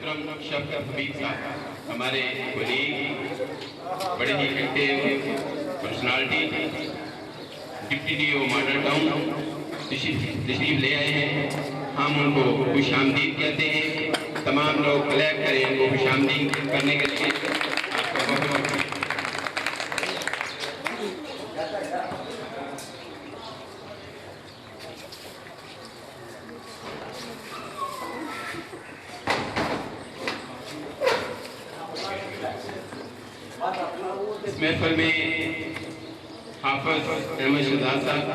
मोहतरम शफकत हबीब साहब हमारे कोलीग, बड़े ही active personality, deputy DO Model Town तशरीफ ले आए हैं। हम उनको खुशामदीद कहते हैं। तमाम लोग क्लैप करें उनको खुशामदीद करने के लिए। आपका बहुत बहुत इस महफिल में हाफिज अहमद शहजाद साहब,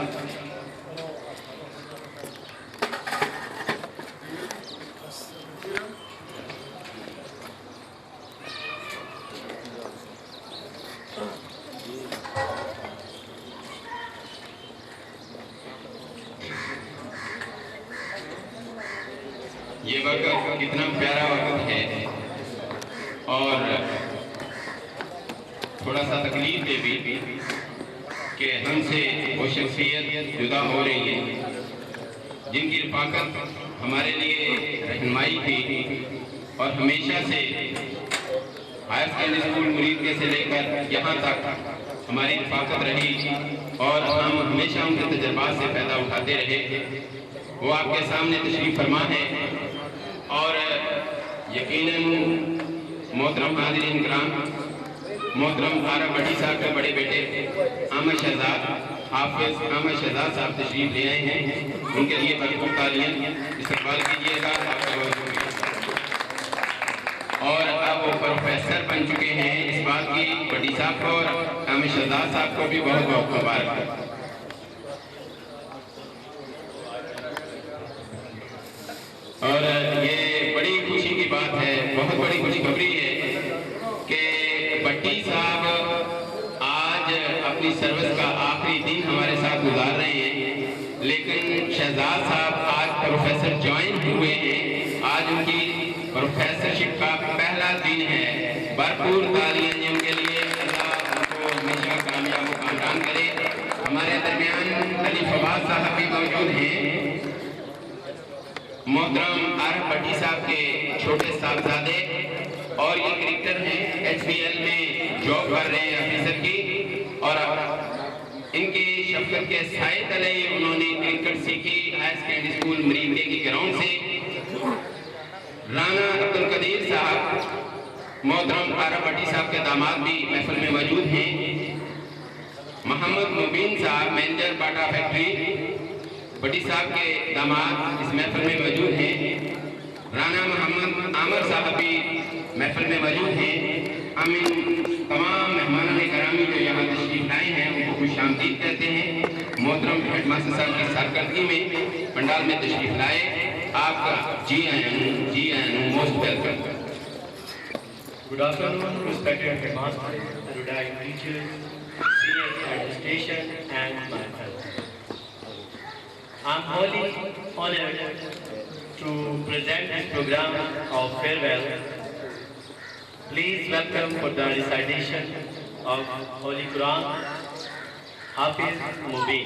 ये वक्त कितना प्यारा वक्त है और थोड़ा सा तकलीफ दे भी कि हमसे वो शख्सियत जुदा हो रही है जिनकी रफ़ाकत हमारे लिए रहनुमाई थी और हमेशा से हायर सेकेंडरी स्कूल मुरीद से लेकर यहाँ तक हमारी रफ़ाकत रही और हम हमेशा उनके तजर्बात से फ़ायदा उठाते रहे। वो आपके सामने तशरीफ़ फरमा है और यकीनन मोहतरम हाज़िरीन किराम, मोहतरम आरब भट्टी साहब के बड़े बेटे अहमद शहजाद, हाफिज अहमद शहजाद साहब तशरीफ ले आए हैं। उनके लिए भरपूर तालियां इस्तकबाल कीजिएगा। और अब वो प्रोफेसर बन चुके हैं, इस बात की भट्टी साहब को और अहमद शहजाद साहब को भी बहुत बहुत मुबारक। और ये बड़ी खुशी की बात है, बहुत बड़ी खुशखबरी है कि भट्टी साहब आज अपनी सर्विस का आखिरी दिन हमारे साथ गुजार रहे हैं, लेकिन शहजाद साहब आज प्रोफेसर ज्वाइन हुए हैं। आज उनकी प्रोफेसरशिप का पहला दिन है। भरपूर तालियां उनके लिए। अल्लाह उनको हमेशा कामयाब व कामयाब करे। हमारे दरमियान अली फवाद साहब भी मौजूद हैं। मोहतरम आरब भट्टी साहब के छोटे साहबजादे और ये क्रिकेटर हैं, HBL में जॉब कर रहे हैं ऑफिसर की, और इनके शफकत के साए तले उन्होंने क्रिकेट सीखी हायर सेकेंडरी स्कूल मरीदे की ग्राउंड से। राना अब्दुल कदीर साहब मोहतरम आरब भट्टी साहब के दामाद भी महफिल में मौजूद हैं। मोहम्मद मुबीन साहब मैनेजर बाटा फैक्ट्री भट्टी साहब के दामाद इस महफिल में मौजूद हैं। राना मोहम्मद आमर साहब भी महफिल में मौजूद हैं। हम इन तमाम मेहमानों ने करामी जो यहाँ तशरीफ लाए हैं उनको खुशामदीद कहते हैं। मोहतरम हेडमास्टर साहब की सरकर्दगी में पंडाल में तशरीफ लाए, आपका जी आयन most welcome. Good afternoon, respected headmasters, erudite teachers, senior administration, and my friends. I'm wholly honored to present this program of farewell. Please welcome for the recitation of Holy Quran, Hafiz Mubin.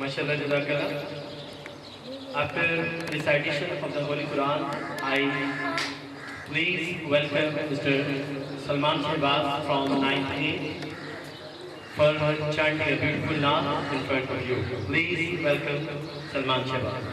MashaAllah, Jazakallah. After recitation of the Holy Quran, I please welcome Mr. Salman Shehbaz from 9th A for chanting a beautiful Naat in front of you. Please welcome Salman Shehbaz.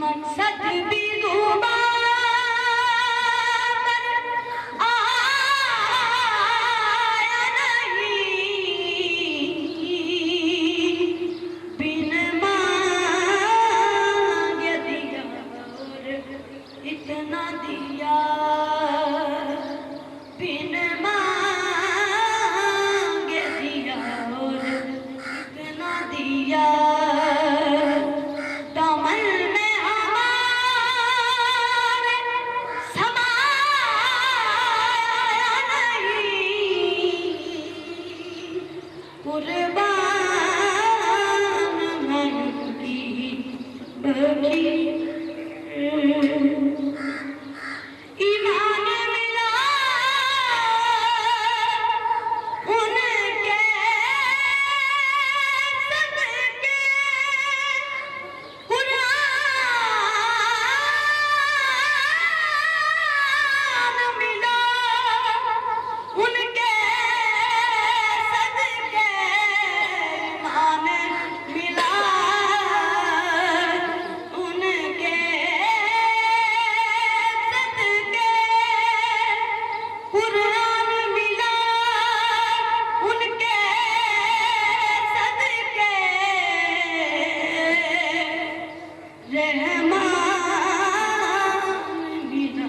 मकसद भी आया नहीं, बिन मांगे दिया और इतना दिया, बिन मांगे दिया और इतना दिया। दामन में हमारे समाया नहीं, कुर्बान मन की बखी ईमान मिला उनके सदके, कुरान मिला उनके सदके, ईमान मिला उनके सदके, कुरान मिला उनके सदके, रहमान मिला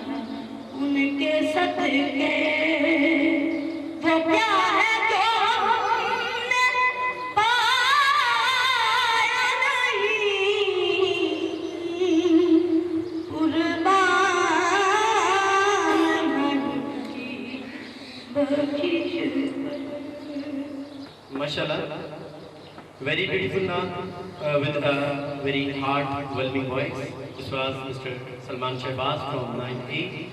उनके सदके। वो क्या है जो हमने पाया नहीं, कुर्बान मन की बख्शिश पर। MashaAllah, very beautiful Naat with a very heart-warming voice. This was Mr. Salman Shehbaz from 9E.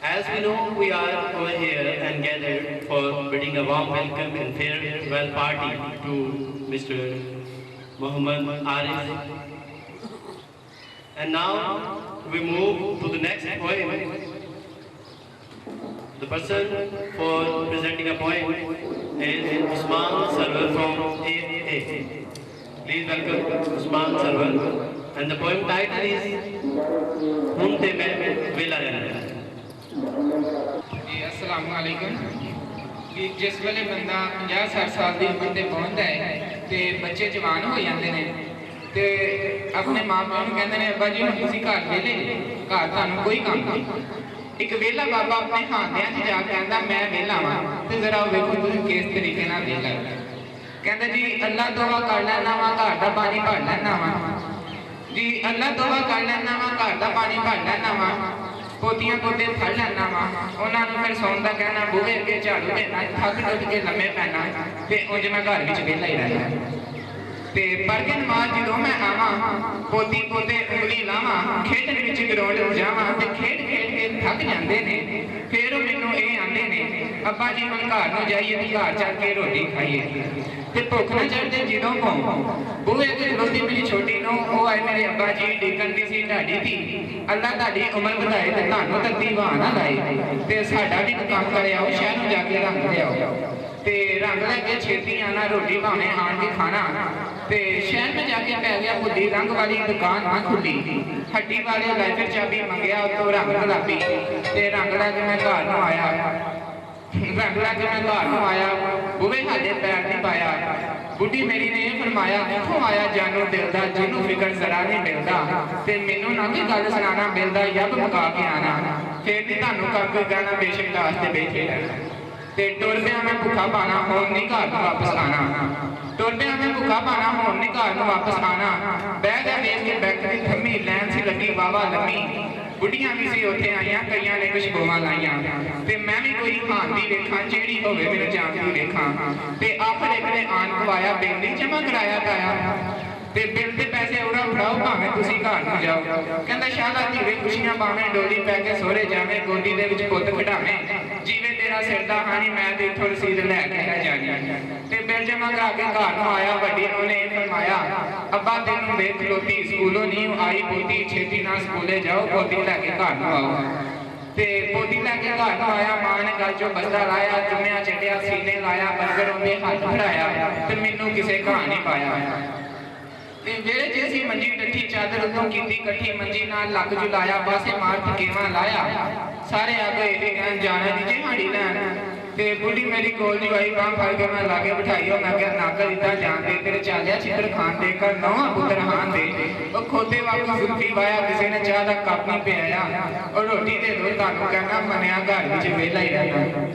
As we know, we are over here and gathered for bidding a warm welcome and farewell party to Mr. Muhammad Arif. And now we move to the next poem. The person for presenting a poem is Usman Sarwar from AA. Please welcome Usman Sarwar. And the poem title is Hun Te Main Vela Rehna. जी अस्सलाम वालेकुम कि जिस वेले बंदा 50-60 साल की उम्र से पहुंचता है तो बच्चे जवान हो जाते हैं तो अपने माँ प्यो को कहते हैं अब्बा जी हम तुम घर वेले घर तुहानू कोई काम नहीं एक वेला बाबा अपने हांदियां च जा कहता मैं वेला वां तो जरा वेखो तुम किस तरीके नाल वेला कहते जी अल्लाह तौबा कर लैना वा घर दा पानी भर लैना वा जी अल्लाह तौबा कर लैना वा घर दा पानी भर लैना वा पोतियां पोते फड़ लैना वा उन्होंने फिर सौन का कहना बूहे अगे झाड़ू देना थक टुट के लम्मे पैना तो उंज मैं घर में वेला ही रहना तो पढ़ के नमाज जो मैं आवा पोती पोते उंगली लावा खेडन विच ग्राउंड जावा तो खेड खेड के थक जाते हैं फिर मैनू ये आते हैं अब्बा जी हम घर न जाइए तो घर चल के रोटी खाइए तो भुख न चढ़ते जो बूहे अगे खलोती मेरी छोटी नो वो आए मेरे अब्बा जी डिगन दी सी ढाडी थी अल्लाह ताड़ी उम्र बढ़ाए तो तुहानू तकदी वाह ना लाए तो साडा भी काम करे आओ शहर में जाके रंग लियाओ तो रंग लैके छेती आना रोटी भावें आन के खाना तो शहर में जाके पै गया भुली रंग वाली दुकान ना खुली हड्डी वाले लाइफर चाबी मंगया तो रंग गुलाबी तो रंग लैके मैं घर न आया रंग लैके मैं घर न आया बूहे हाले पैर नहीं पाया बुढ़ी मेरी ने फरमाया कितों आया जानू दिलदा जिन्हों फिक्र जरा नहीं मिलता तो मैनू ना कोई गल सुनाना मिलता यब मुका के आना फिर नहीं तुहानू कर कोई कहना बेशक वास्ते बैठे रहना ते टुर पिया मैं भुखा पाना होन नहीं घर वापस आना टुर पिया मैं भुखा पाना होन नहीं घर वापस आना बह गया देख के बैंक की थम्मी लैन सी लगी वावा लम्मी बुढ़िया भी सी उत्थे आईयां कईयां ने कुछ बोवां लाईयां ते मैं भी कोई हान दी वेखां जेड़ी होवे मेरे जान दी वेखां ते आखिर एक ने आन पवाया बिल नहीं जमा कराया ताया ते बिल दे पैसे उड़ा फड़ाओ भावें तुसी घर न जाओ कहंदा शाला धीरे खुशियां पावें डोली पै के सोहरे जावें गोदी दे विच पुੱਤ खिडावें जीवे तेरा सिरदा हानी मैं ते इत्थों रसीद लैके रह जानी ते बिल जमा करा के घर न आया वड्डी ने फरमाया अब्बा तेनू देख खलोती स्कूलों नहीं आई पोती छेती ना स्कूले जाओ पोती लैके घर न आओ ते पोती लैके घर न आया मां ने गल चो बस्ता लाया जुम्मिया चढ़िया सीने लाया बर्गर उन्हें हाथ फड़ाया ते मैनू किसे घाह नहीं पाया वेले जैसी मंजी डठी चादर उतों कीती कट्ठी मंजी नाल लग जुलाया पासे मार थकेवा लाया सारे आ गए कहन जाना जी दिहाड़ी लैन ते बुढ़ी मेरी कोल दी वाई बांह फड़ के मैं लागे बिठाई मैं क्या नाकर इदा जान दे तेरे चालिया छित्र खान दे कर नौवां पुत्र हान दे ओ खोते वांगू जुल्फी वाया किसी ने चाह दा कप नहीं पियाया और रोटी दे दो तुहानू कहना मनिया घर विच वेला ही रहना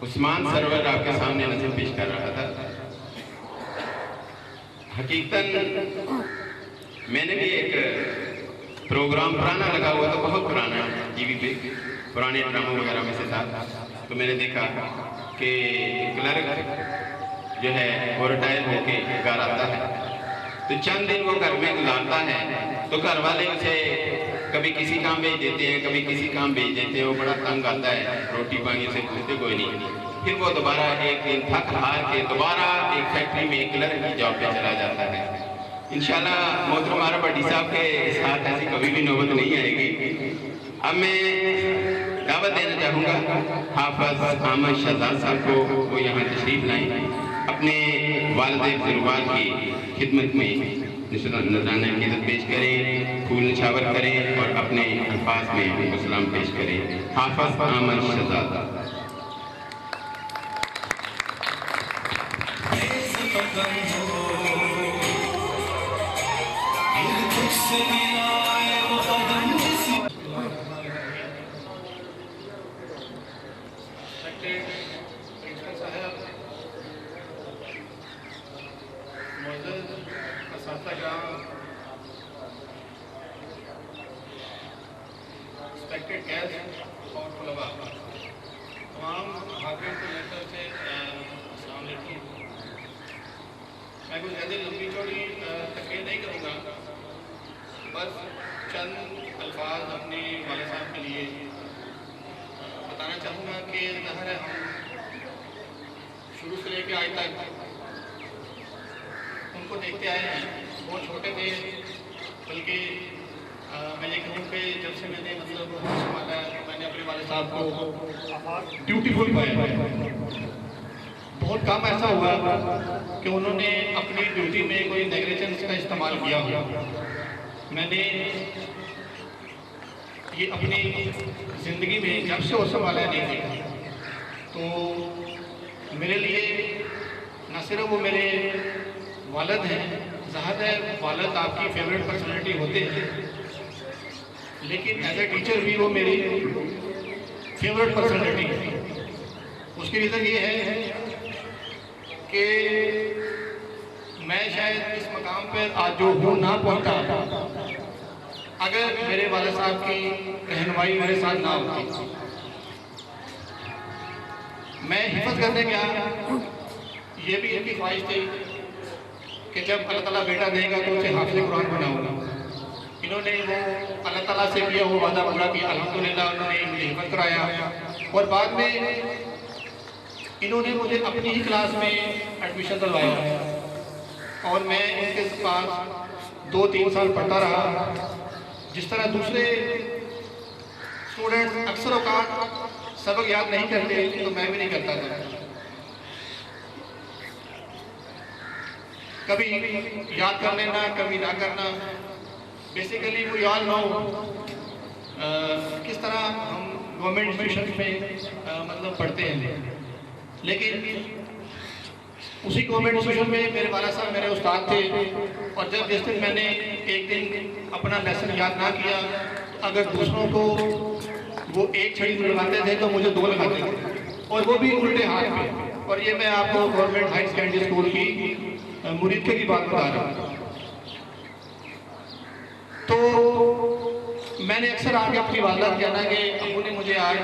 उस्मान सरवर आपके सामने नज़म पेश कर रहा था। हकीकतन मैंने भी एक प्रोग्राम पुराना लगा हुआ था, बहुत पुराना टीवी पे, पुराने ड्रामों वगैरह में से था। तो मैंने देखा कि क्लर्क जो है वो रिटायर होके घर आता है, तो चंद दिन वो घर में गुजारता है तो घर वाले उसे कभी किसी काम भेज देते हैं, कभी किसी काम भेज देते हैं। वो बड़ा तंग आता है, रोटी पानी से पूछते कोई नहीं। फिर वो दोबारा एक दिन थक हार के दोबारा एक फैक्ट्री में क्लर्क की जॉब पे चला जाता है। इंशाल्लाह मोहतरम आरा भट्टी साहब के साथ ऐसी कभी भी नौबत नहीं आएगी। अब मैं दावत देना चाहूँगा हाफिज अहमद शहजाद साहब को, वो यहाँ तशरीफ लाएँ, अपने वालिद बुजुर्गवार की खिदमत में नजराना अकीदत पेश करें, फूल निछावर करें और अपने अल्फाज में उनको सलाम पेश करें। हाफिज अहमद शहजाद। रेस्पेक्टेड गेस्ट और तलबा, तमाम हाकिम को लेकर से अस्सलाम वालेकुम। मैं कुछ ज़्यादा लंबी चौड़ी तकरीर नहीं करूँगा, बस चंद अल्फाज अपने वाले साहब के लिए बताना चाहूँगा कि ज़ाहिर है हम शुरू से लेकर आज तक उनको देखते आए हैं। वो छोटे थे, बल्कि मैं ये कहूँ कि जब से मैंने मतलब संभाला, मैंने अपने वाले साहब को ब्यूटीफुल पाया। बहुत कम ऐसा हुआ कि उन्होंने अपनी ड्यूटी में कोई नेग्लिजेंस का इस्तेमाल किया हो। मैंने ये अपनी ज़िंदगी में जब से वो संभाला नहीं देखा। तो मेरे लिए न सिर्फ वो मेरे वालिद हैं, ज़ाहिर है वालिद आपकी फेवरेट पर्सनैलिटी होते हैं, लेकिन एज ए टीचर भी वो मेरी फेवरेट पर्सनैलिटी है। उसकी रीज़न ये है कि मैं शायद इस मकाम पर आज जो हूँ ना पहुँचा अगर मेरे वाले साहब की रहनुमाई मेरे साथ ना होती। मैं हिफाजत करने गया, ये भी इनकी ख्वाहिश थी कि जब अल्लाह ताला बेटा देगा तो उसे हाफिज़ कुरान बनाऊंगा। इन्होंने वो अल्लाह ताला से किया वो वादा पूरा किया, अल्हम्दुलिल्लाह उन्होंने मुझे हिफाजत कराया। और बाद में इन्होंने मुझे अपनी ही क्लास में एडमिशन दिलवाया और मैं इनके पास 2-3 साल पढ़ता रहा। जिस तरह दूसरे स्टूडेंट अक्सर औकात सबक याद नहीं करते, तो मैं भी नहीं करता था। कभी याद कर लेना, कभी ना करना। बेसिकली वो याद ना हो किस तरह हम गवर्नमेंट इंस्टीट्यूशन में मतलब पढ़ते हैं। लेकिन उसी गवर्नमेंट इंस्टीट्यूशन में मेरे वाला साहब मेरे उस्ताद थे, और जब जिस दिन मैंने एक दिन अपना लेसन याद ना किया, अगर दूसरों को वो एक छड़ी लगाते थे तो मुझे 2 लगाते थे, और वो भी उल्टे हाथ पे। और ये मैं आपको गवर्नमेंट हाई सेकेंडरी स्कूल की मुरीदके की बात बता रहा हूँ। तो मैंने अक्सर आके अपनी वालदा कहना कि अबू ने मुझे आज,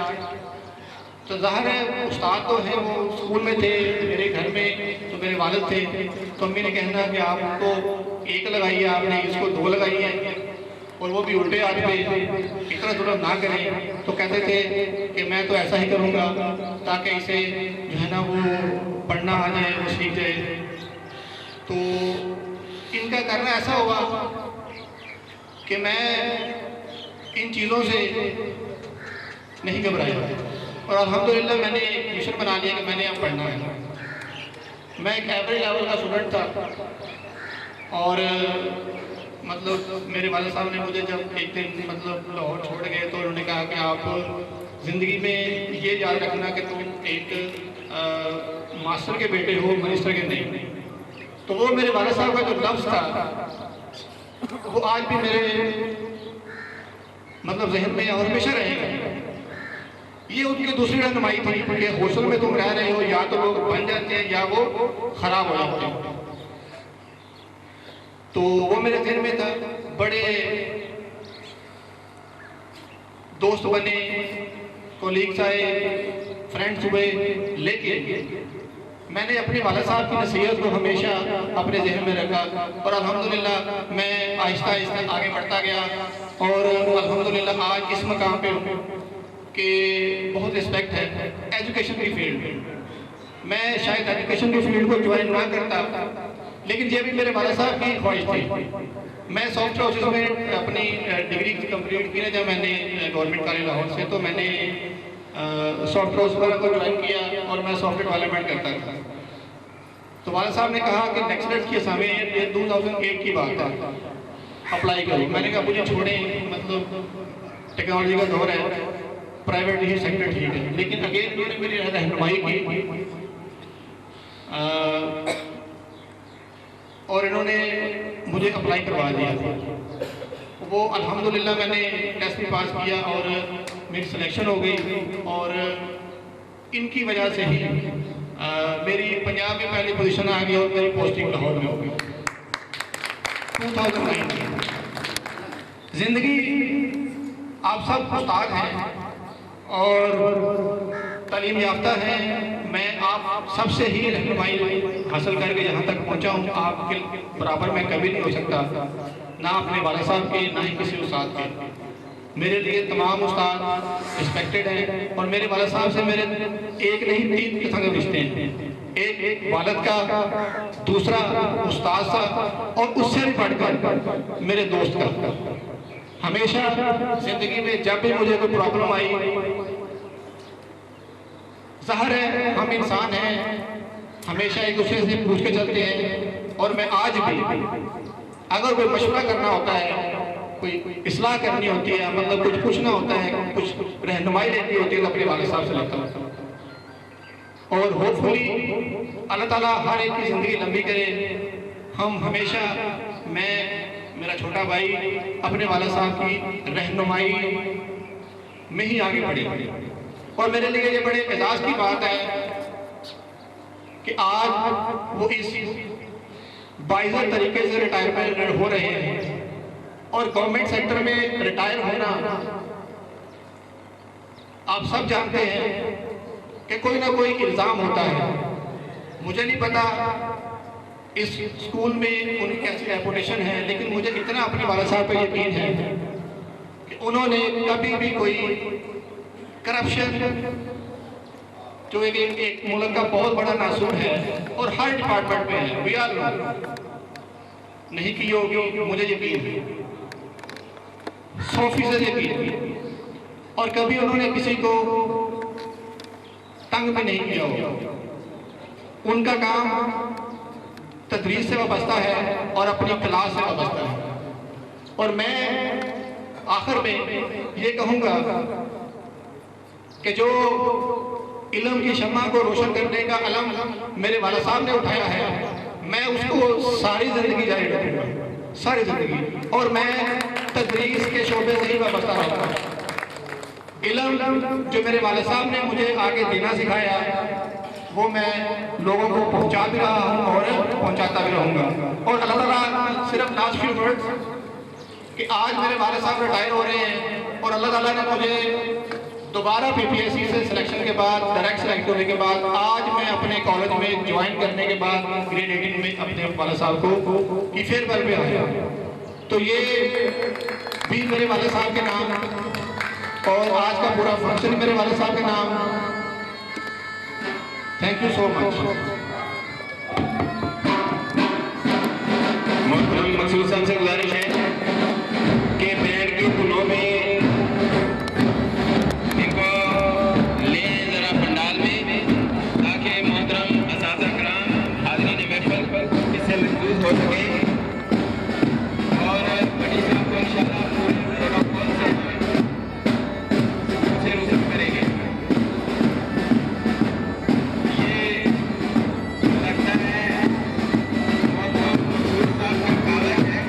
तो ज़ाहिर है उस्ताद तो हैं, वो स्कूल में थे, मेरे घर में तो मेरे वालिद थे, तो अम्मी ने कहना कि आप उनको 1 लगाई है, आपने इसको 2 लगाई है, और वो भी उल्टे हाथ पे, इतना जुल्म ना करें। तो कहते थे कि मैं तो ऐसा ही करूँगा ताकि इसे जो है ना वो पढ़ना आ जाए, वो सीख जाए। तो इनका करना ऐसा हुआ कि मैं इन चीज़ों से नहीं घबराया, और अल्हम्दुलिल्लाह मैंने एक मिशन बना लिया कि मैंने अब पढ़ना है। मैं एक एवरेज लेवल का स्टूडेंट था, और मतलब मेरे वाले साहब ने मुझे जब एक दिन मतलब लाहौर छोड़ गए, तो उन्होंने कहा कि आप ज़िंदगी में ये याद रखना कि तुम एक मास्टर के बेटे हो, मिनिस्टर के नहीं। तो वो मेरे वाले साहब का जो लफ्ज़ था वो आज भी मेरे मतलब जहन में और हमेशा रहेगा। ये उनकी दूसरी रहनुमाई थी कि हॉस्टल में तुम रह रहे हो, या तो लोग बन जाते हैं या वो खराब हो जाते हैं। तो वो मेरे जहन में था। बड़े दोस्त बने, कोलीग्स आए, फ्रेंड्स हुए, लेकिन मैंने अपने वाला साहब की नसीहत को हमेशा अपने जहन में रखा, और अल्हम्दुलिल्लाह मैं आहिस्ता आहिस्ता आगे बढ़ता गया, और अल्हम्दुलिल्लाह आज इस मकाम पे हूँ कि बहुत रिस्पेक्ट है एजुकेशन की फील्ड में। मैं शायद एजुकेशन की फील्ड को ज्वाइन ना करता, लेकिन ये भी मेरे वाला साहब की ख्वाहिश थी। मैं सॉफ्टवेयर हाउसेस में अपनी डिग्री कंप्लीट की ना, जब मैंने गवर्नमेंट कॉलेज लाहौर से, तो मैंने सॉफ्टवेयर हाउस वगैरह को ज्वाइन किया और मैं सॉफ्टवेयर डेवलपमेंट करता था। तो वाला साहब ने कहा कि नेक्स्ट लेट की समय ये 2008 की बात है, अप्लाई करो। मैंने कहा मुझे छोड़ें, मतलब टेक्नोलॉजी का दौर है, प्राइवेट ही सेक्टर ठीक है। लेकिन अगेन उन्होंने मेरी रहनुमाई की, और इन्होंने मुझे अप्लाई करवा दिया। वो अल्हम्दुलिल्लाह मैंने टेस्ट भी पास किया और मेरी सिलेक्शन हो गई, और इनकी वजह से ही मेरी पंजाब में पहली पोजीशन आ गई और मेरी पोस्टिंग लाहौर में हो गई 2009। ज़िंदगी आप सब उस्ताद हैं और तालीम याफ्ता हैं। मैं आप सबसे ही रहनुमाई हासिल करके यहाँ तक पहुँचा हूँ। आपके बराबर मैं कभी नहीं हो सकता, ना अपने वाला साहब के, ना ही किसी उस्ताद के। मेरे लिए तमाम उस्ताद रिस्पेक्टेड हैं और मेरे वाला साहब से मेरे एक नहीं 3 किस्म के रिश्ते हैं। एक वालिद का, दूसरा उस्ताद सा और उससे भी बढ़कर मेरे दोस्त का। हमेशा जिंदगी में जब भी मुझे कोई प्रॉब्लम आई, ज़ाहिर है हम इंसान हैं, हमेशा एक दूसरे से पूछ के चलते हैं। और मैं आज भी अगर कोई मशवरा करना होता है, कोई इस्लाह करनी होती है, मतलब कुछ पूछना होता है, कुछ रहनुमाई लेनी होती है, तो अपने वाले साहब से लेता हूँ। और होपफुली अल्लाह ताला हर एक की ज़िंदगी लंबी करे। हम हमेशा, मैं, मेरा छोटा भाई अपने वाला साहब की रहनुमाई में ही आगे बढ़े। और मेरे लिए ये बड़े एजाज़ की बात है कि आज वो इस बाइज़र तरीके से रिटायरमेंट हो रहे हैं। और गवर्नमेंट सेक्टर में रिटायर होना आप सब जानते हैं कि कोई ना कोई इल्ज़ाम होता है। मुझे नहीं पता इस स्कूल में उनकी कैसी रेपुटेशन है, लेकिन मुझे इतना अपने वाला साहब पर यकीन है कि उन्होंने कभी भी कोई करप्शन, जो एक मुल्क का बहुत बड़ा नासूर है और हर डिपार्टमेंट में है, वी आर नहीं की होगी, मुझे यकीन है, 100% यकीन। और कभी उन्होंने किसी को तंग भी नहीं किया होगा। उनका काम तदरीस से वाबस्ता है और अपनी क्लास से वाबस्ता है। और मैं आखिर में ये कहूँगा कि जो इल्म की शम्मा को रोशन करने का अलम मेरे वाला साहब ने उठाया है, मैं उसको सारी ज़िंदगी जारी रखूँगा, सारी ज़िंदगी। और मैं तदरीस के शोबे से ही वाबस्ता रहूँगा। इल्म जो मेरे वाले साहब ने मुझे आगे देना सिखाया, वो मैं लोगों को पहुंचा भी रहा हूँ और पहुंचाता भी रहूँगा। और अल्लाह ताला, सिर्फ लास्ट फ्यू वर्ड्स कि आज मेरे वाले साहब रिटायर हो रहे हैं और अल्लाह ताला ने मुझे दोबारा PPSC से सिलेक्शन के बाद, डायरेक्ट सेलेक्ट होने के बाद, आज मैं अपने कॉलेज में ज्वाइन करने के बाद ग्रेड 18 में अपने वाले साहब को की फेयरवेल पे आया। तो ये भी मेरे वाले साहब के नाम और आज का पूरा फंक्शन मेरे वाले साहब के नाम। Thank you so much. Maqsood साहब से गुजारिश है कि बैंड की धुनों में इनको ले जरा पंडाल में, ताकि मोहतरम असातिज़ा कराम हाज़रीन महफ़िल इससे महफूज हो सके। और बड़ी साहब को इंशाअल्लाह पूरे कौन से रुखसत करेंगे। ये लगता है बहुत मशहूर साहब का कागज है।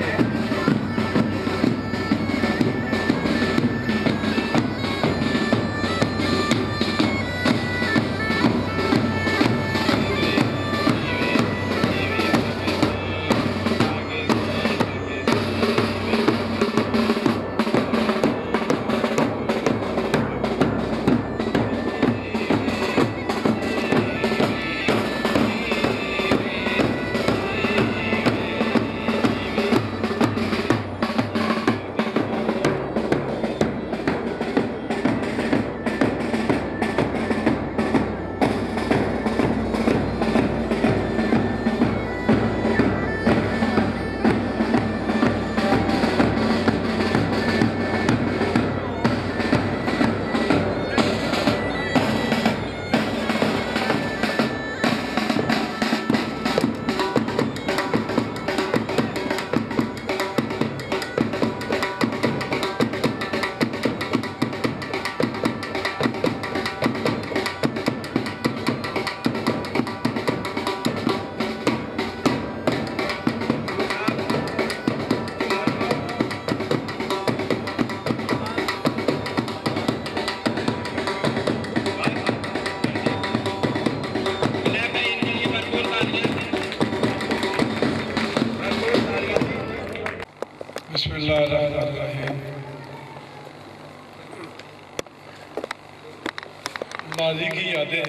माजी की यादें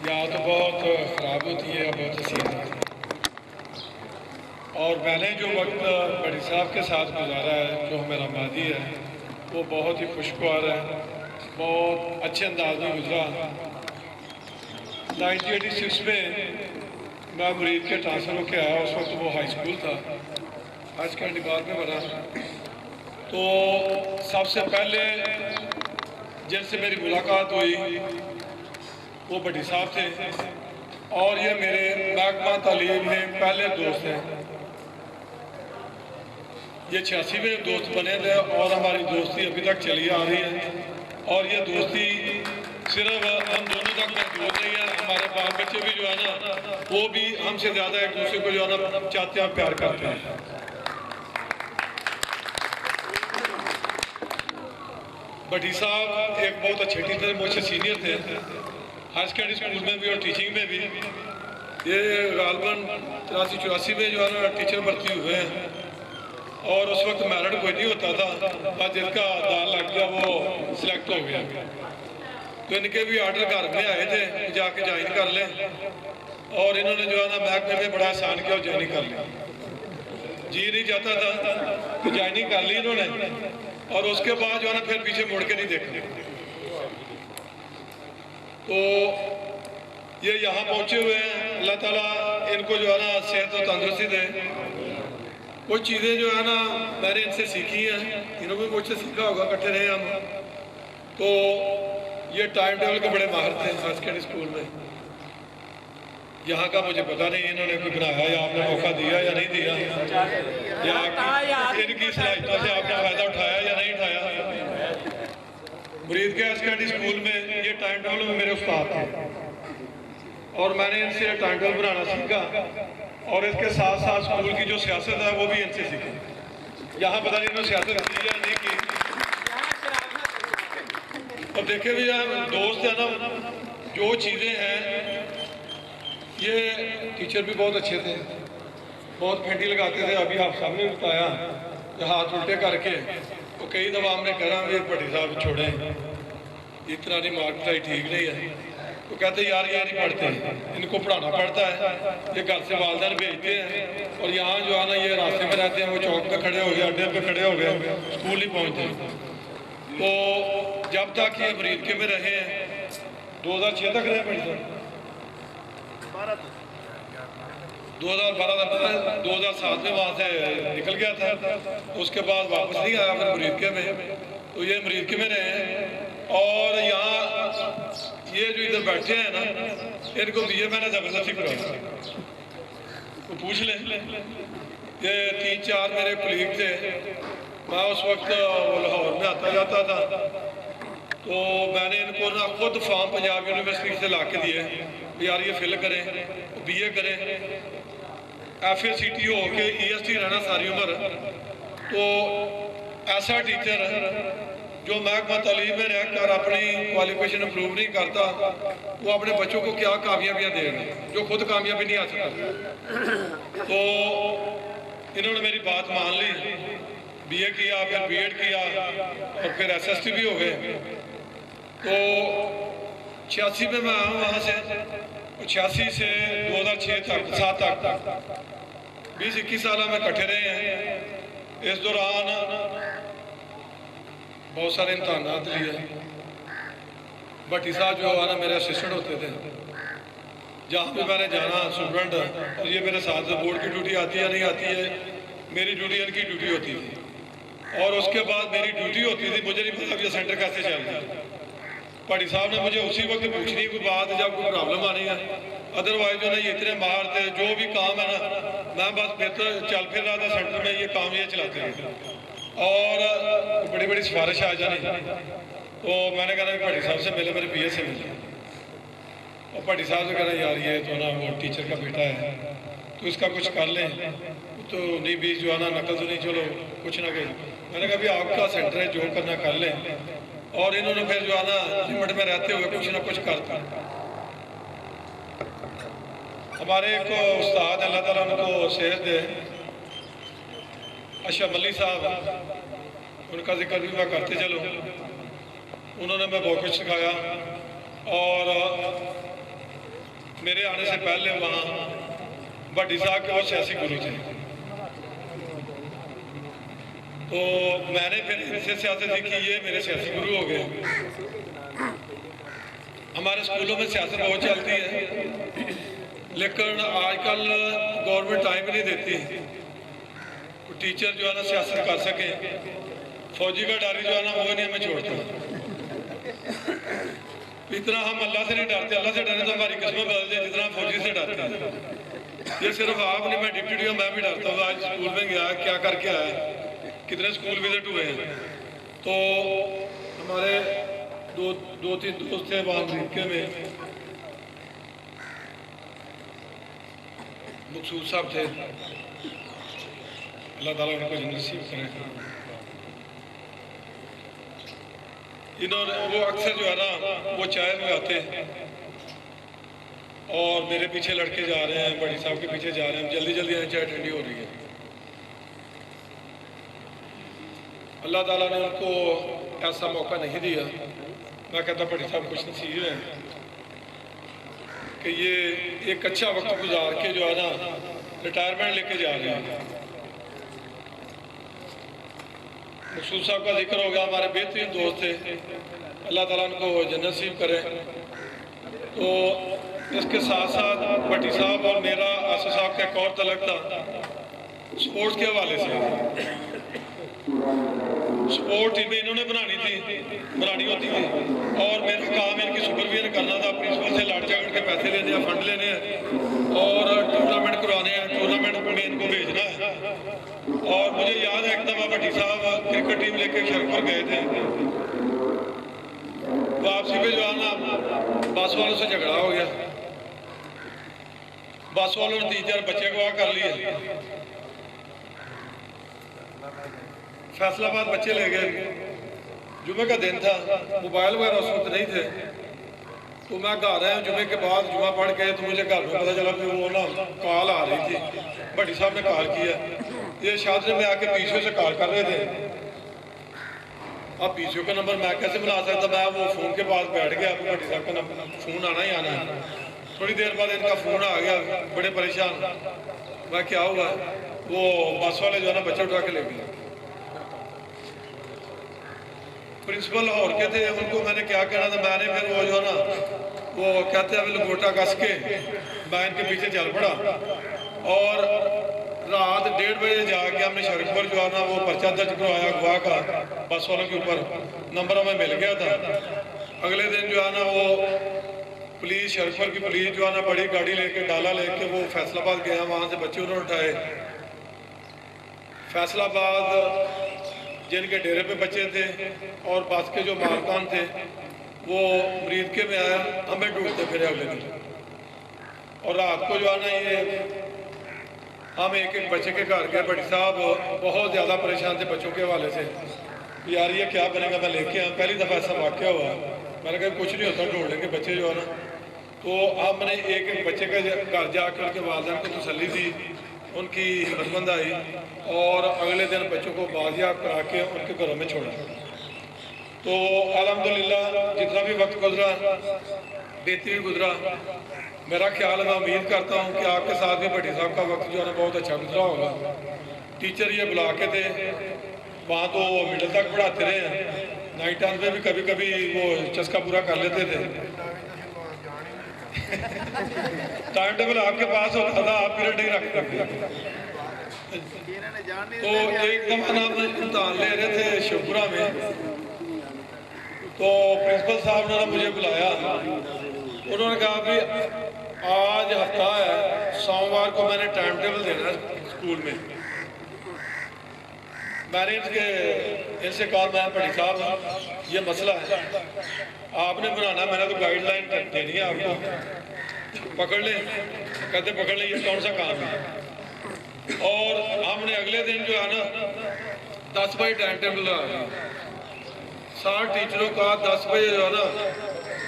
याद बहुत ख़राब होती है, बहुत हसीन होती है। और मैंने जो वक्त बड़ी साहब के साथ गुजारा है, जो मेरा माजी है, वो बहुत ही खुशगवार है, बहुत अच्छे अंदाज में गुजरा। 1986 में मैं मुरीद के ट्रांसफ़र होकर आया, उस वक्त वो हाई स्कूल था, हाई सेकेंडरी बाद में बना। तो सबसे पहले जिनसे मेरी मुलाकात हुई वो भट्टी साहब थे, और ये मेरे महकमा तालीम में पहले दोस्त हैं। ये 86 में दोस्त बने थे और हमारी दोस्ती अभी तक चली आ रही है। और ये दोस्ती सिर्फ हम दोनों तक महदूद नहीं है, हमारे बाल बच्चे भी जो है ना, वो भी हमसे ज़्यादा एक दूसरे को जो है ना चाहते हैं, प्यार करते हैं। भट्टी साहब एक बहुत अच्छे टीचर, मुझसे सीनियर थे, हायर सेकेंडरी स्कूल में भी और टीचिंग में भी। ये गालबन 83-84 में जो है ना टीचर भर्ती हुए हैं, और उस वक्त मेरिट कोई नहीं होता था, और जिसका दाल लग गया वो सिलेक्ट हो गया। तो इनके भी ऑर्डर घर में आए थे जाके ज्वाइन कर लें, और इन्होंने जो है ना महकमे में बड़ा आसान किया, ज्वाइनिंग कर ली। जी नहीं चाहता था तो ज्वाइनिंग कर ली इन्होंने, और उसके बाद जो है ना फिर पीछे मुड़ के नहीं देखा। तो ये यहाँ पहुँचे हुए हैं, अल्लाह ताला इनको जो है ना सेहत और तंदुरुस्ती दे। कुछ चीज़ें जो है ना मैंने इनसे सीखी हैं, इन्होंने भी मुझसे सीखा होगा, इकट्ठे रहे हम। तो ये टाइम टेबल के बड़े माहिर थे हायर सेकेंडरी स्कूल में। यहाँ का मुझे पता नहीं इन्होंने कोई बनाया या आपने मौका दिया या नहीं दिया, या इनकी सलाहियतों से आपने फ़ायदा उठाया या नहीं उठाया। मुरीद के हायर सेकेंडरी स्कूल में ये टाइम टेबल में मेरे उस्ताद थे, और मैंने इनसे टाइम टेबल बनाना सीखा, और इसके साथ साथ स्कूल की जो सियासत है वो भी इनसे सीखी। यहाँ पता नहीं इन्होंने सियासत की या नहीं की। और देखे भी यार दोस्त है ना, जो चीज़ें हैं, ये टीचर भी बहुत अच्छे थे, बहुत घंटी लगाते थे। अभी आप सामने बताया हाथ उल्टे करके, तो कई दफ़ा हमने कहा भी भट्टी साहब छोड़ें, इतना नहीं मार्क पढ़ाई ठीक नहीं है। तो कहते यार ये नहीं पढ़ते, इनको पढ़ाना पड़ता है, ये घर से वालदैन भेजते हैं, और यहाँ जो है ना ये रास्ते में रहते हैं, वो चौक पे खड़े हो गए, अड्डे पे खड़े हो गए, स्कूल नहीं पहुँचते। तो जब तक ये अमरीका में रहे हैं, 2006 तक रहे भाई साहब, 2012 तक, 2007 में वहाँ से निकल गया था, उसके बाद वापस नहीं आया फिर अमरीका में। तो ये अमरीका में रहे हैं, और यहाँ ये जो इधर बैठे हैं ना, इनको BA मैंने ज़बरदस्ती कराया। तो पूछ ले, ये 3-4 मेरे कुलीग थे, मैं उस वक्त लाहौर में आता जाता था, तो मैंने इनको ना खुद फॉर्म पंजाब यूनिवर्सिटी से ला के दिए, यार ये फिल करें, BA करें, FACT हो के EST रहना सारी उम्र। तो ऐसा टीचर जो महकमा तालीम में रहकर अपनी क्वालिफिकेशन इम्प्रूव नहीं करता, वो अपने बच्चों को क्या कामयाबियाँ देगा जो खुद कामयाबी नहीं हासिल करता। तो इन्होंने मेरी बात मान ली, BA किया, फिर B.Ed किया, और फिर SST भी हो गए। तो 86 में मैं आया वहाँ से, 86 से 2006 तक 7 तक 20-21 साल में इकट्ठे रहे हैं। इस दौरान बहुत सारे इम्तहानात लिए। भट्टी साहब जो है ना मेरे असिस्टेंट होते थे, जहाँ पे मैंने जाना स्टूडेंट, और ये मेरे साथ बोर्ड की ड्यूटी आती है नहीं आती है, मेरी ड्यूटी इनकी ड्यूटी होती थी, और उसके बाद मेरी ड्यूटी होती थी, मुझे नहीं पता ये सेंटर कैसे चल रहा है। भट्टी साहब ने मुझे उसी वक्त पूछनी कोई बात जब कोई प्रॉब्लम आनी है, अदरवाइज जो ना ये इतने मार थे, जो भी काम है ना मैं बस बेहतर चल फिर रहा था सेंटर में, ये काम ये चलाते हैं, और बड़ी बड़ी सिफारिश आ जानी। तो मैंने कहा भट्टी साहब से मिले, मेरे BA से मिले, और भट्टी साहब से कहना यार ये तो ना वो टीचर का बेटा है, तो इसका कुछ कर लें। तो नहीं बीस जो है ना नकल तो नहीं, चलो कुछ ना कहीं। मैंने कहा भी आपका सेंटर है, जो करना कर लें। और इन्होंने फिर जो है ना लिमिट में रहते हुए कुछ ना कुछ करता। हमारे एक उस्ताद अल्लाह ताला उनको सेहत दे, अशरफ अली साहब, उनका जिक्र भी मैं करते चलो। उन्होंने मैं बहुत कुछ सिखाया। और मेरे आने से पहले वहाँ भट्टी साहब के वो सियासी गुरु थे, तो मैंने फिर इनसे सियासत सीखी, ये मेरे सियासी गुरु हो गए। हमारे स्कूलों में सियासत बहुत चलती है, लेकिन आजकल गवर्नमेंट टाइम नहीं देती टीचर जो है ना सियासत कर सके। फौजी का डर जो है ना वो नहीं हमें छोड़ता। इतना हम अल्लाह से नहीं डरते, अल्लाह से डरे तो हमारी किस्मत बदल जाए जितना फौजी से डरते हैं। ये सिर्फ आप नहीं, मैं डिप्टी डी मैं भी डरता हूँ। आज स्कूल में गया, क्या करके आया, कितने स्कूल विजिट हुए हैं। तो हमारे दो तीन दोस्त थे वहाँ अमेरिका में, मकसूद साहब थे, अल्लाह ताला उनको जन्नत नसीब करे। इन्होंने वो अक्सर जो है ना वो चाय मंगाते और मेरे पीछे लड़के जा रहे हैं, बड़ी साहब के पीछे जा रहे हैं, जल्दी जल्दी चाय ठंडी हो रही है। अल्लाह ताला ने उनको ऐसा मौका नहीं दिया। मैं कहता बड़ी साहब कुछ नसीब है कि ये एक अच्छा वक्त गुजार के जो है ना रिटायरमेंट लेके जा रहे हैं। मकसूद साहब का जिक्र हो गया, हमारे बेहतरीन दोस्त थे, अल्लाह ताला उनको जन्नत नसीब करे। तो इसके साथ साथ भट्टी साहब और मेरा आसिफ साहब का एक और तलक था स्पोर्ट्स के हवाले से। स्पोर्ट टीमें इन्होंने बनानी होती थी और मेरा काम इनकी सुपरविजन करना था। प्रिंसिपल से लड़ झगड़ के पैसे लेने हैं, फंड लेने हैं और टूर्नामेंट करवाने हैं, टूर्नामेंट में इनको भेजना है। और मुझे याद है एक दफ़ा भट्टी साहब क्रिकेट टीम लेके शरकपुर गए थे, वापसी पे जो है ना बस वालों से झगड़ा हो गया। बस वालों ने 3-4 बच्चे गवाह कर लिए, फैसलाबाद बच्चे ले गए। जुमे का दिन था, मोबाइल वगैरह उस वक्त नहीं थे। तो मैं घर आया जुमे के बाद, जुमा पढ़ के, तो मुझे घर में पता चला कि वो ना कॉल आ रही थी, भट्टी साहब ने कॉल किया। ये शादी में आके पीसीओ से कॉल कर रहे थे। अब पीसीओ का नंबर मैं कैसे बना सकता, मैं वो फ़ोन के पास बैठ गया, भट्टी साहब का नंबर फ़ोन आना ही आना है। थोड़ी देर बाद इनका फ़ोन आ गया, बड़े परेशान। मैं क्या हुआ, वो बस वाले जो है ना बच्चे उठा के ले गए। प्रिंसिपल लाहौर के थे, उनको मैंने क्या कहना था, मैंने फिर वो जो है ना वो कहते हैं लंगोटा कस के मैं इनके पीछे चल पड़ा और रात 1:30 बजे जाके हमने शरकपुर जो है ना वो पर्चा दर्ज करवाया अगवा का बस वालों के ऊपर। नंबर हमें मिल गया था। अगले दिन जो है ना वो पुलिस, शरकपुर की पुलिस जो है ना बड़ी गाड़ी लेके, डाला लेके वो फैसलाबाद गया, वहाँ से बच्चे उन्होंने उठाए। फैसलाबाद जिनके डेरे पे बच्चे थे और बस के जो मालकान थे वो मरीद के में आया, हमें ढूंढते फिर अगले दिन। और रात को जो है ना ये हम एक एक बच्चे के घर गए। भट्टी साहब बहुत ज़्यादा परेशान थे बच्चों के हवाले से, यार ये क्या बनेगा, मैं लेके आया। पहली दफ़ा ऐसा वाक़या हुआ, मैंने कहा कुछ नहीं होता, ढूंढ लेंगे बच्चे जो है ना। तो हमने एक एक बच्चे के घर जाकर उनके वालिदैन को तसल्ली दी, उनकी हिम्मतमंद आई और अगले दिन बच्चों को बाजियाब करा के उनके घरों में छोड़ा। तो अल्हम्दुलिल्लाह जितना भी वक्त गुजरा बेहतरीन गुजरा। मेरा ख्याल है, मैं उम्मीद करता हूँ कि आपके साथ भी भट्टी साहब का वक्त जो है ना बहुत अच्छा गुजरा होगा। टीचर ये बुला के थे वहाँ, तो मिडिल तक पढ़ाते रहे हैं, नाइट टाइम में भी कभी कभी वो चस्का पूरा कर लेते थे। टाइम टेबल आपके पास होता था, आप पीरियड नहीं रखते थे। तो एक दफा हम इम्तहान ले रहे थे शिवपुरा में, तो प्रिंसिपल साहब ने मुझे बुलाया। उन्होंने कहा कि आज हफ्ता है, सोमवार को मैंने टाइम टेबल देना है स्कूल में। मैंने इनसे कहा, मैं भट्टी साहब ये मसला है, आपने बनाना, मैंने तो गाइडलाइन देनी है आपको, पकड़ ले। कहते पकड़ ले, ये कौन सा काम है। और हमने अगले दिन जो है ना 10 बजे टाइम टेबल लगा, 60 टीचरों का 10 बजे जो है ना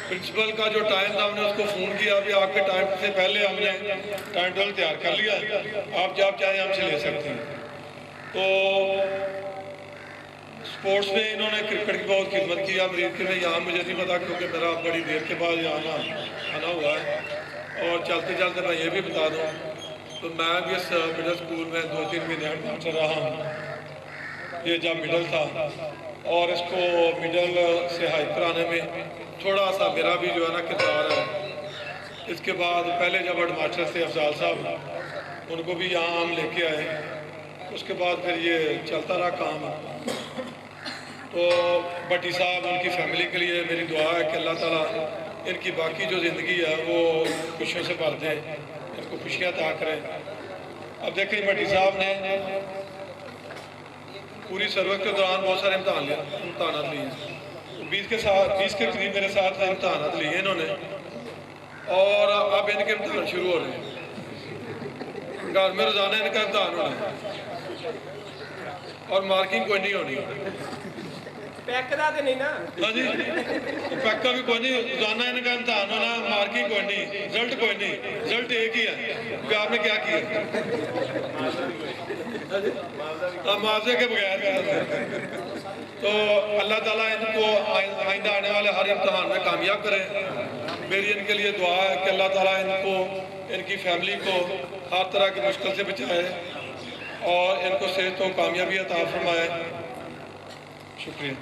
प्रिंसिपल का जो टाइम था हमने उसको फ़ोन किया, अभी आपके टाइम से पहले हमने टाइम टेबल तैयार कर लिया, आप जब चाहें हमसे ले सकते हैं। तो स्पोर्ट्स में इन्होंने क्रिकेट की बहुत खिदमत की। अमरीका में यहाँ मुझे नहीं पता क्योंकि मेरा बड़ी देर के बाद यहाँ आना हुआ है। और चलते चलते मैं ये भी बता दूँ तो मैं भी इस मिडिल स्कूल में 2-3 महीने हेड मास्टर रहा हूँ। ये जब मिडल था और इसको मिडल से हाई कराने में थोड़ा सा मेरा भी जो है ना किरदार है। इसके बाद पहले जब हेड मास्टर थे अफजाल साहब, उनको भी यहाँ हम लेके आए। उसके बाद फिर ये चलता रहा काम। तो भट्टी साहब उनकी फैमिली के लिए मेरी दुआ है कि अल्लाह ताला इनकी बाकी जो ज़िंदगी है वो खुशियों से भर दे, इनको खुशियाँ अता करें। अब देखिए भट्टी साहब ने पूरी सर्विस के दौरान बहुत सारे इम्तहान लिए। 20 के करीब मेरे साथ इम्तहान लिए इन्होंने और अब इनके इम्तहान शुरू हो रहे हैं। घर में रोज़ाना इनका इम्तहान होना है और मार्किंग कोई नहीं होनी। पैकदा तो नहीं ना? हाँ जी, पैका भी कोई नहीं। रोजाना इनका इम्तहान होना, मार्किंग कोई नहीं, रिजल्ट कोई नहीं। रिजल्ट एक ही है कि आपने क्या किया। मुआवजे के बगैर। तो अल्लाह ताला इनको आइंदा आने वाले हर इम्तहान में कामयाब करे। मेरी इनके लिए दुआ है कि अल्लाह ताला इनको, इनकी फैमिली को हर तरह की मुश्किल से बचाए और इनको सेहत और कामयाबी अता फरमाए। शुक्रिया।